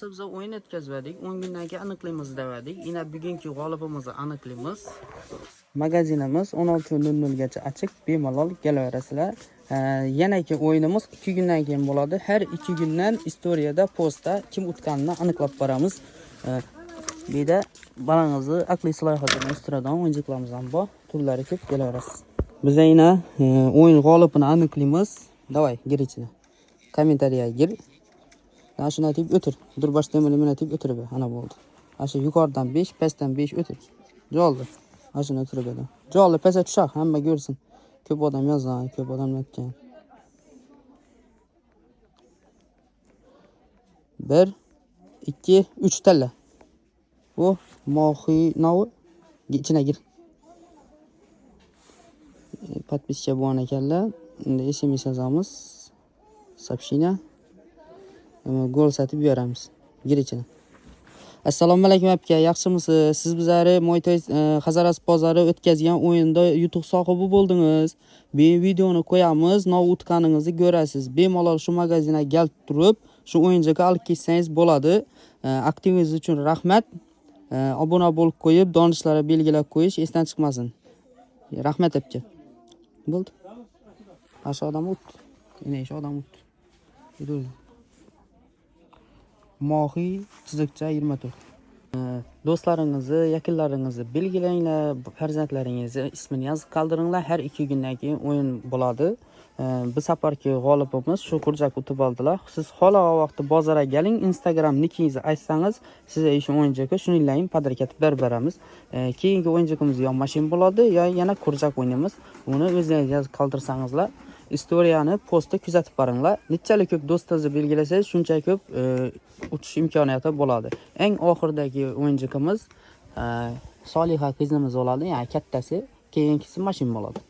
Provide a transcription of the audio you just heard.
Biz o'yin o'tkazdik, 10 kundan keyin aniqlaymiz dedik. Yana bugungi g'olibimizni aniqlaymiz. Magazinimiz 16:00 gacha ochiq, bemalol kelaverasizlar. Yanagi o'yinimiz 2 kundan keyin bo'ladi. Har 2 kundan istoriyada postda kim o'tganini aniqlab boramiz. Bu yerda balangizni aqliy salohiyatini o'stiradigan o'yinchilarimiz ham bor. Turlari ko'p, kelaverasiz. Biz yana o'yin g'olibini aniqlaymiz. Davay, gir ichine. Kommentariyaga gir. Ana shuni aytib o'tir. Dur boshda nima aytib o'tirib, ana bo'ldi. Ana shu yuqoridan 5, pastdan 5 o'tir. Joldi. Ana shuni o'tirib edi. Joldi pastga tushaq, hamma ko'rsin. Ko'p odam yozgan, ko'p odam aytgan. 1 2 3 talla. Bu mohinovi ichine gir. Подписчик bo'lgan ekanlar. Endi SMS yozamiz. Сообщение. Gol satib beramiz. Gir ichine. Assalomu alaykum aka, yaxshimisiz? Siz bizlari Mo'ytoy Hazaras bozori o'tkazgan o'yinda yutuq sohibi bo'ldingiz. Bu videoni qo'yamiz, nov o'tganingizni ko'rasiz. Bemalol shu magazinga kelib turib, shu o'yinchiga olib ketsangiz bo'ladi. Aktivingiz uchun rahmat. Obuna bo'lib qo'yib, donishlarga belgilab qo'yish esdan chiqmasin. Rahmat aka. Bo'ldi. Aşağı odam o'tdi. Yana shu odam o'tdi. Mohi chiziqcha 24. Do'stlaringizni, yaqinlaringizni belgilanglar, farzandlaringizni ismini yozib qoldiringlar. Har 2 kundan keyin o'yin bo'ladi. Bu safargi g'olibimiz shu Kurjak o'tib oldilar. Siz xohlagan vaqtda bozorga keling, Instagram nikingizni aytsangiz, sizga shu o'yinchiga shuninglayim podrikat berib beramiz. Keyingi o'yinchimiz yo mashin bo'ladi, yo yana Kurjak o'ynaymiz. Uni o'zingiz yozib qoldirsangizlar, istoriyani postda kuzatib boringlar. Nechalik ko'p do'stingizni belgilasangiz, shuncha ko'p o'tish imkoniyati bo'ladi. Eng oxirdagi o'yinchimiz Soliha qizimiz bo'ladi, ya'ni kattasi, keyingisi mashin bo'ladi.